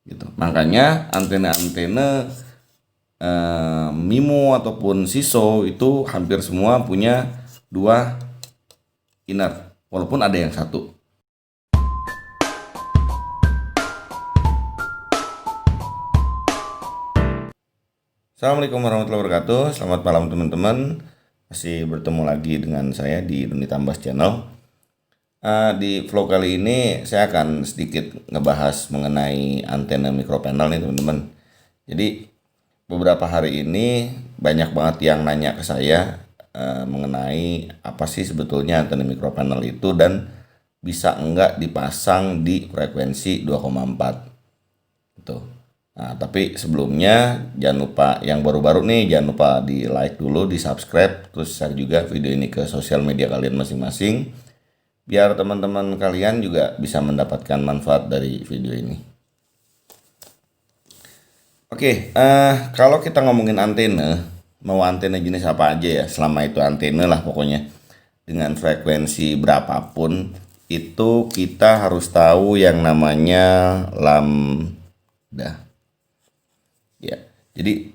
gitu. Makanya antena-antena MIMO ataupun SISO itu hampir semua punya 2 inner, walaupun ada yang 1. Assalamualaikum warahmatullahi wabarakatuh. Selamat malam teman-teman. Masih bertemu lagi dengan saya di Doni Tambas Channel. Di vlog kali ini saya akan sedikit ngebahas mengenai antena micropanel nih teman-teman. Jadi beberapa hari ini banyak banget yang nanya ke saya mengenai apa sih sebetulnya antena micropanel itu dan bisa enggak dipasang di frekuensi 2,4 gitu. Nah, tapi sebelumnya jangan lupa yang baru-baru nih, jangan lupa di like dulu, di subscribe, terus share juga video ini ke sosial media kalian masing-masing, biar teman-teman kalian juga bisa mendapatkan manfaat dari video ini. Oke, kalau kita ngomongin antena, mau antena jenis apa aja ya, selama itu antena lah pokoknya, dengan frekuensi berapapun, itu kita harus tahu yang namanya lambda. Ya, jadi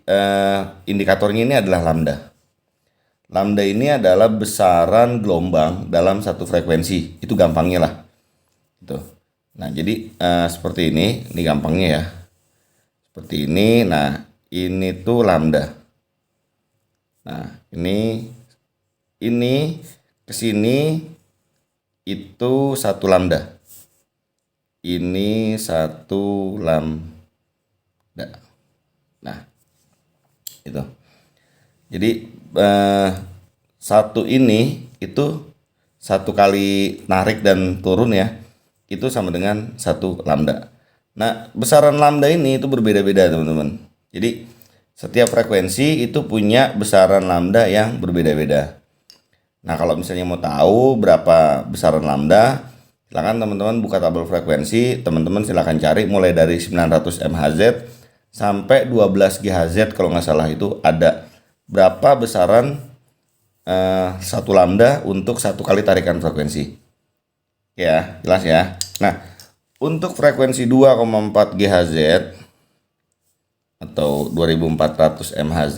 indikatornya ini adalah lambda. Lambda ini adalah besaran gelombang dalam satu frekuensi. Itu gampangnya lah. Gitu. Nah, jadi seperti ini gampangnya ya. Seperti ini. Nah, ini tuh lambda. Nah, ini ke sini itu 1 lambda. Ini 1 lambda. Nah, itu. Jadi satu ini itu 1 kali narik dan turun ya, itu sama dengan 1 lambda. Nah, besaran lambda ini itu berbeda-beda teman-teman. Jadi setiap frekuensi itu punya besaran lambda yang berbeda-beda. Nah, kalau misalnya mau tahu berapa besaran lambda, silakan teman-teman buka tabel frekuensi, teman-teman silakan cari mulai dari 900 MHz sampai 12 GHz kalau nggak salah, itu ada berapa besaran 1 lambda untuk 1 kali tarikan frekuensi. Ya, jelas ya. Nah, untuk frekuensi 2,4 GHz atau 2400 MHz,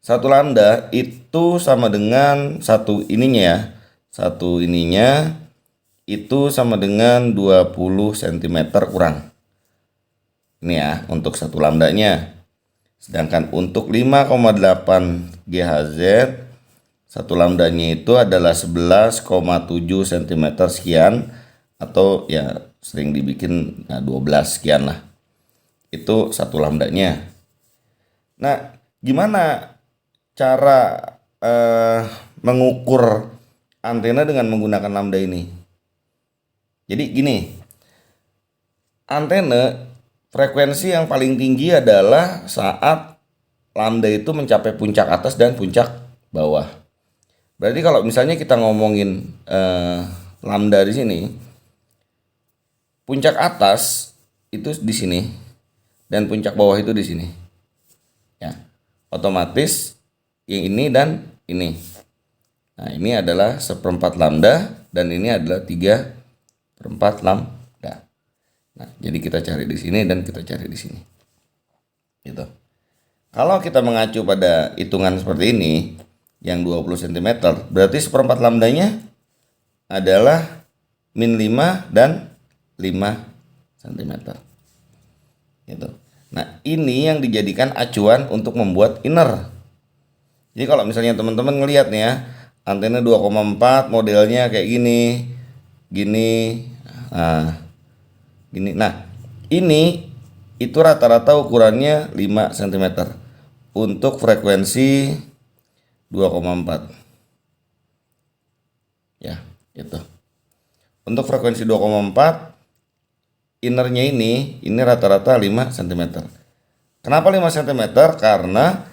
1 lambda itu sama dengan satu ininya ya. Satu ininya itu sama dengan 20 cm kurang. Ini ya untuk 1 lambdanya. Sedangkan untuk 5,8 GHz 1 lambdanya itu adalah 11,7 cm sekian, atau ya sering dibikin 12 sekian lah. Itu 1 lambdanya. Nah, gimana cara mengukur antena dengan menggunakan lambda ini? Jadi gini, antena frekuensi yang paling tinggi adalah saat lambda itu mencapai puncak atas dan puncak bawah. Berarti kalau misalnya kita ngomongin lambda di sini, puncak atas itu di sini dan puncak bawah itu di sini. Ya, otomatis yang ini dan ini. Nah, ini adalah 1/4 lambda dan ini adalah 3/4 lambda. Nah, jadi kita cari di sini dan kita cari di sini. Gitu. Kalau kita mengacu pada hitungan seperti ini, yang 20 cm, berarti 1/4 lambdanya adalah min 5 dan 5 cm. Gitu. Nah, ini yang dijadikan acuan untuk membuat inner. Jadi kalau misalnya teman-teman ngelihat nih ya, antena 2,4 modelnya kayak gini, gini. Nah, ini itu rata-rata ukurannya 5 cm untuk frekuensi 2,4. Ya, gitu. Untuk frekuensi 2,4 innernya ini rata-rata 5 cm. Kenapa 5 cm? Karena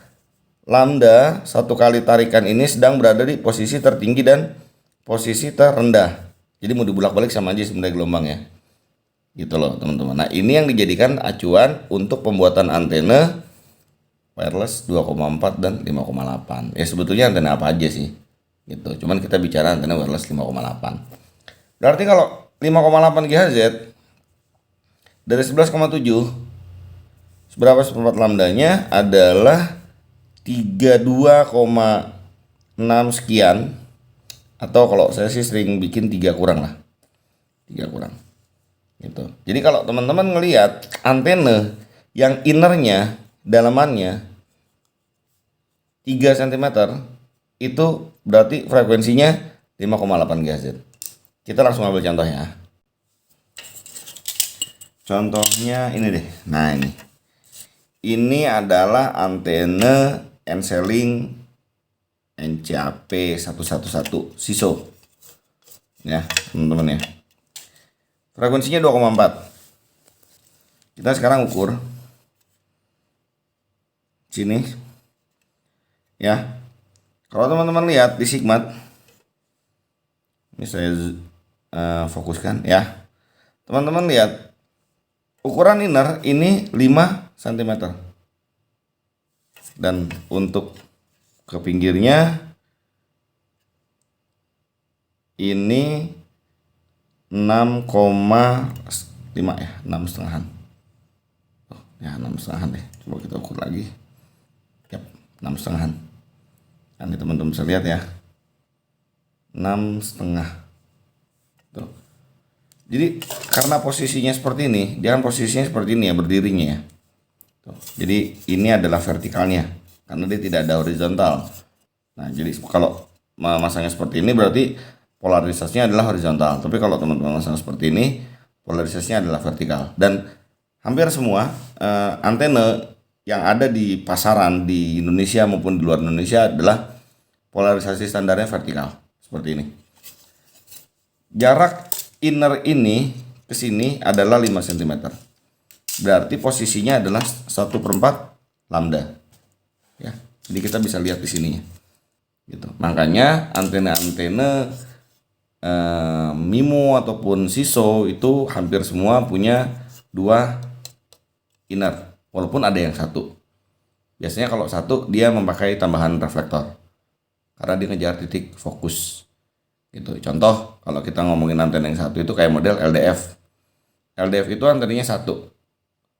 lambda 1 kali tarikan ini sedang berada di posisi tertinggi dan posisi terendah. Jadi mau dibulak-balik sama aja sebenarnya gelombangnya. Gitu loh teman-teman. Nah, ini yang dijadikan acuan untuk pembuatan antena wireless 2,4 dan 5,8. Ya sebetulnya antena apa aja sih gitu, cuman kita bicara antena wireless 5,8. Berarti kalau 5,8 GHz Dari 11,7, seberapa seperempat lambdanya adalah 32,6 sekian, atau kalau saya sih sering bikin 3 kurang lah, 3 kurang gitu. Jadi kalau teman-teman ngelihat antena yang innernya, dalamannya 3 cm, itu berarti frekuensinya 5,8 GHz. Kita langsung ambil contohnya. Contohnya ini deh. Nah, ini adalah antena Ensailing NCAP 111 SISO. Ya, teman-teman ya. Frekuensinya 2,4. Kita sekarang ukur sini. Ya. Kalau teman-teman lihat di Sigmat, ini saya fokuskan ya. Teman-teman lihat ukuran inner ini 5 cm. Dan untuk ke pinggirnya ini 6,5 ya, 6,5. Oh, ya 6,5 deh. Coba kita ukur lagi. Yap, 6,5. Nanti teman-teman bisa lihat ya. 6,5. Tuh. Jadi karena posisinya seperti ini, dia kan posisinya seperti ini ya, berdirinya ya. Tuh. Jadi ini adalah vertikalnya, karena dia tidak ada horizontal. Nah, jadi kalau memasangnya seperti ini berarti polarisasinya adalah horizontal. Tapi kalau teman-teman masang seperti ini, polarisasinya adalah vertikal. Dan hampir semua antena yang ada di pasaran di Indonesia maupun di luar Indonesia adalah polarisasi standarnya vertikal seperti ini. Jarak inner ini ke sini adalah 5 cm. Berarti posisinya adalah 1/4 lambda. Ya. Jadi kita bisa lihat di sini. Gitu. Makanya antena-antena MIMO ataupun SISO itu hampir semua punya 2 inner, walaupun ada yang 1. Biasanya kalau 1 dia memakai tambahan reflektor karena dia ngejar titik fokus. Gitu. Contoh kalau kita ngomongin antena yang 1 itu kayak model LDF. LDF itu antenanya 1,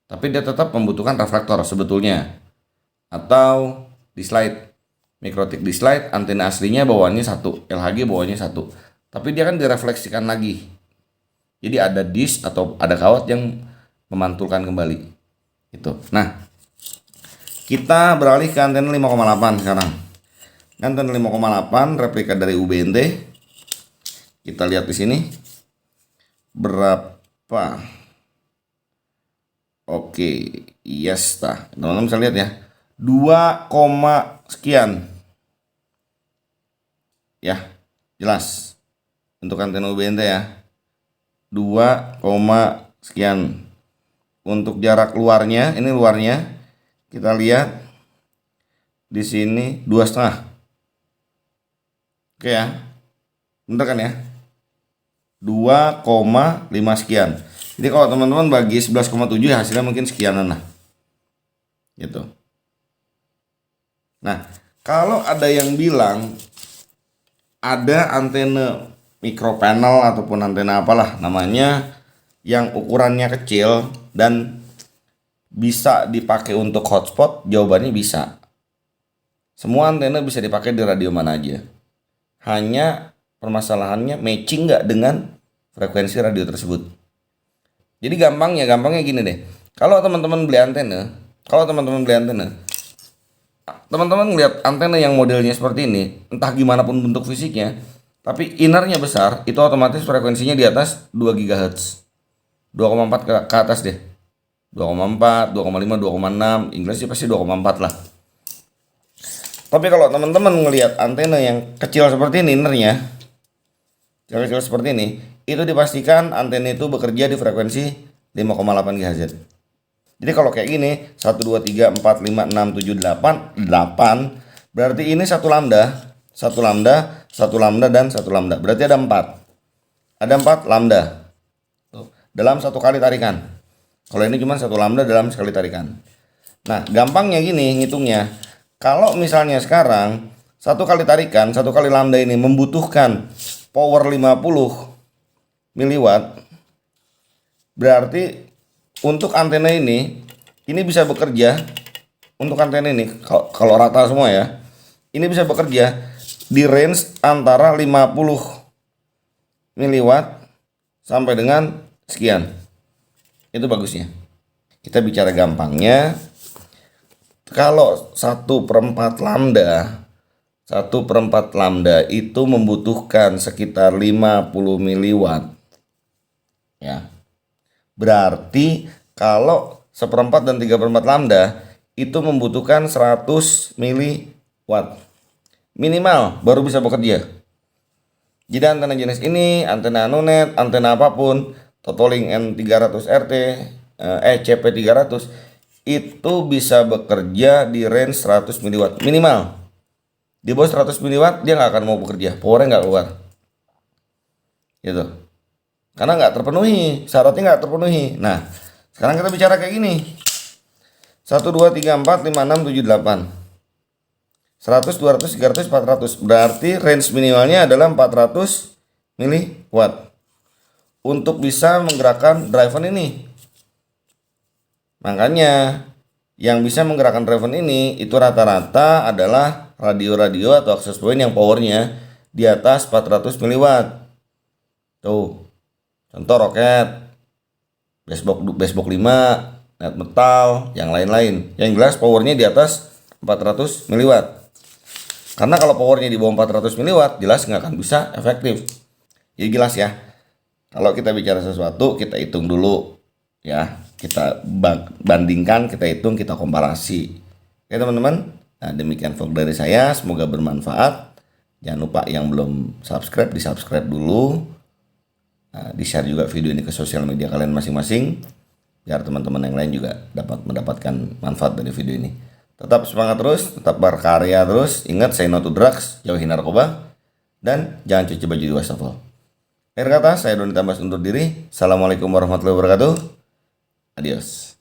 tapi dia tetap membutuhkan reflektor sebetulnya. Atau di slide mikrotik di slide, antena aslinya bawaannya 1, LHG bawaannya 1, tapi dia kan direfleksikan lagi. Jadi ada disk atau ada kawat yang memantulkan kembali. Itu. Nah, kita beralih ke antena 5,8 sekarang. Antena 5,8 replika dari UBNT. Kita lihat di sini berapa. Oke, yes tah. Teman-teman bisa lihat ya. 2, sekian. Ya, jelas. Untuk antena UBNT ya. 2, sekian. Untuk jarak luarnya, ini luarnya. Kita lihat di sini 2,5. Oke ya. Bener kan ya? 2,5 sekian. Jadi kalau teman-teman bagi 11,7 hasilnya mungkin sekianan lah. Gitu. Nah, kalau ada yang bilang ada antena micro panel ataupun antena apalah namanya yang ukurannya kecil dan bisa dipakai untuk hotspot, jawabannya bisa. Semua antena bisa dipakai di radio mana aja. Hanya permasalahannya matching nggak dengan frekuensi radio tersebut. Jadi gampangnya gini deh. Kalau teman-teman beli antena, teman-teman ngeliat antena yang modelnya seperti ini, entah gimana pun bentuk fisiknya, tapi innernya besar, itu otomatis frekuensinya di atas 2 GHz. 2,4 ke atas deh. 2,4, 2,5, 2,6, Inggris sih pasti 2,4 lah. Tapi kalau teman-teman ngelihat antena yang kecil seperti ini innernya, kecil seperti ini, itu dipastikan antena itu bekerja di frekuensi 5,8 GHz. Jadi kalau kayak gini 1, 2, 3, 4, 5, 6, 7, 8 berarti ini 1 lambda, 1 lambda, 1 lambda, dan 1 lambda. Berarti ada 4. Ada 4 lambda tuh, dalam 1 kali tarikan. Kalau ini cuma 1 lambda dalam sekali tarikan. Nah, gampangnya gini ngitungnya. Kalau misalnya sekarang 1 kali tarikan, 1 kali lambda ini membutuhkan power 50 miliwatt, berarti Untuk antena ini bisa bekerja. Untuk antena ini kalau rata semua ya, ini bisa bekerja di range antara 50 miliwatt sampai dengan sekian. Itu bagusnya. Kita bicara gampangnya, kalau 1/4 lambda itu membutuhkan sekitar 50 miliwatt ya. Berarti kalau 1/4 dan 3/4 lambda itu membutuhkan 100 miliwatt minimal baru bisa bekerja. Jadi antena jenis ini, antena Anonet, antena apapun, Totoling N300RT, CP300 itu bisa bekerja di range 100 miliwatt minimal. Di bawah 100 miliwatt dia nggak akan mau bekerja, powernya nggak keluar gitu, karena nggak terpenuhi, syaratnya nggak terpenuhi. Nah sekarang kita bicara kayak gini, 1 2 3 4 5 6 7 8 100 200 300 400, berarti range minimalnya adalah 400 miliwatt untuk bisa menggerakkan driver ini. Makanya yang bisa menggerakkan driver ini itu rata-rata adalah radio-radio atau access point yang powernya di atas 400 miliwatt. Tuh, contoh roket, basebox 5, net metal, yang lain-lain. Yang jelas powernya di atas 400 miliwatt. Karena kalau powernya di bawah 400 miliwatt, jelas nggak akan bisa efektif. Jadi jelas ya, kalau kita bicara sesuatu, kita hitung dulu ya. Kita bandingkan, kita hitung, kita komparasi. Oke teman-teman, nah demikian vlog dari saya, semoga bermanfaat. Jangan lupa yang belum subscribe, di subscribe dulu. Nah, di share juga video ini ke sosial media kalian masing-masing, biar teman-teman yang lain juga dapat mendapatkan manfaat dari video ini. Tetap semangat terus, tetap berkarya terus. Ingat, say no to drugs, jauhi narkoba, dan jangan cuci baju di wastafel. Akhir kata, saya Doni Tambas undur diri. Assalamualaikum warahmatullahi wabarakatuh. Adios.